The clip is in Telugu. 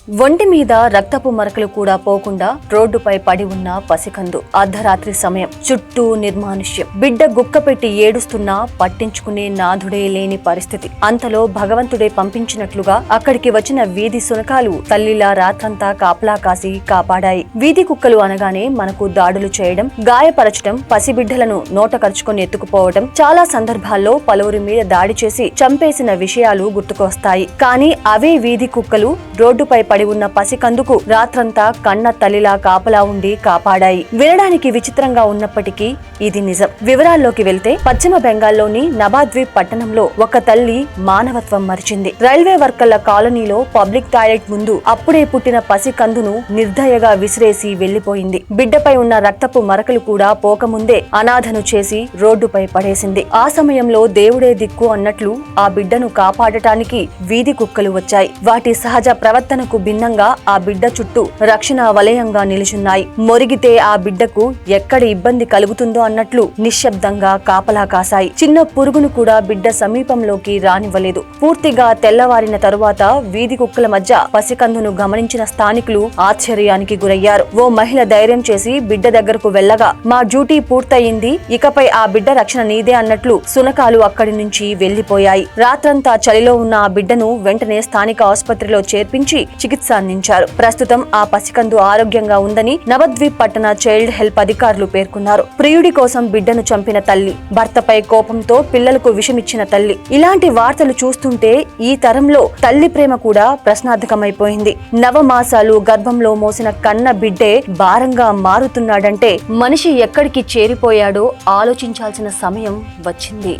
ఒంటి మీద రక్తపు మరకలు కూడా పోకుండా రోడ్డుపై పడి ఉన్న పసికందు. అర్ధరాత్రి సమయం, చుట్టూ నిర్మానుష్యం. బిడ్డ గుక్కపెట్టి ఏడుస్తున్నా పట్టించుకునే నాథుడే లేని పరిస్థితి. అంతలో భగవంతుడే పంపించినట్లుగా అక్కడికి వచ్చిన వీధి సునకాలు తల్లిలా రాత్రంతా కాపలా కాసి కాపాడాయి. వీధి కుక్కలు అనగానే మనకు దాడులు చేయడం, గాయపరచడం, పసిబిడ్డలను నోట కరుచుకొని ఎత్తుకుపోవడం, చాలా సందర్భాల్లో పలువురి మీద దాడి చేసి చంపేసిన విషయాలు గుర్తుకొస్తాయి. కానీ అవే వీధి కుక్కలు రోడ్డుపై పడి ఉన్న పసికందుకు రాత్రంతా కన్న తల్లిలా కాపలా ఉండి కాపాడాయి. వినడానికి విచిత్రంగా ఉన్నప్పటికీ ఇది నిజం. వివరాల్లోకి వెళ్తే పశ్చిమ బెంగాల్లోని నబాద్వీప్ పట్టణంలో ఒక తల్లి మానవత్వం మరిచింది. రైల్వే వర్కర్ల కాలనీలో పబ్లిక్ టాయిలెట్ ముందు అప్పుడే పుట్టిన పసికందును నిర్దయగా విసిరేసి వెళ్లిపోయింది. బిడ్డపై ఉన్న రక్తపు మరకలు కూడా పోకముందే అనాథను చేసి రోడ్డుపై పడేసింది. ఆ సమయంలో దేవుడే దిక్కు అన్నట్లు ఆ బిడ్డను కాపాడటానికి వీధి కుక్కలు వచ్చాయి. వాటి సహజ ప్రవర్తనకు భిన్నంగా ఆ బిడ్డ చుట్టూ రక్షణ వలయంగా నిలుచున్నాయి. మొరిగితే ఆ బిడ్డకు ఎక్కడ ఇబ్బంది కలుగుతుందో అన్నట్లు నిశ్శబ్దంగా కాపలా కాశాయి. చిన్న పురుగును కూడా బిడ్డ సమీపంలోకి రానివ్వలేదు. పూర్తిగా తెల్లవారిన తరువాత వీధి కుక్కల మధ్య పసికందును గమనించిన స్థానికులు ఆశ్చర్యానికి గురయ్యారు. ఓ మహిళ ధైర్యం చేసి బిడ్డ దగ్గరకు వెళ్లగా, మా డ్యూటీ పూర్తయింది, ఇకపై ఆ బిడ్డ రక్షణ నీదే అన్నట్లు సునకాలు అక్కడి నుంచి వెళ్లిపోయాయి. రాత్రంతా చలిలో ఉన్న ఆ బిడ్డను వెంటనే స్థానిక ఆసుపత్రిలో చేర్పించి చికిత్స అందించారు. ప్రస్తుతం ఆ పసికందు ఆరోగ్యంగా ఉందని నవద్వీప్ పట్టణ చైల్డ్ హెల్ప్ అధికారులు పేర్కొన్నారు. ప్రియుడి కోసం బిడ్డను చంపిన తల్లి, భర్తపై కోపంతో పిల్లలకు విషమిచ్చిన తల్లి, ఇలాంటి వార్తలు చూస్తుంటే ఈ తరంలో తల్లి ప్రేమ కూడా ప్రశ్నార్థకమైపోయింది. నవమాసాలు గర్భంలో మోసిన కన్న బిడ్డే భారంగా మారుతున్నాడంటే మనిషి ఎక్కడికి చేరిపోయాడో ఆలోచించాల్సిన సమయం వచ్చింది.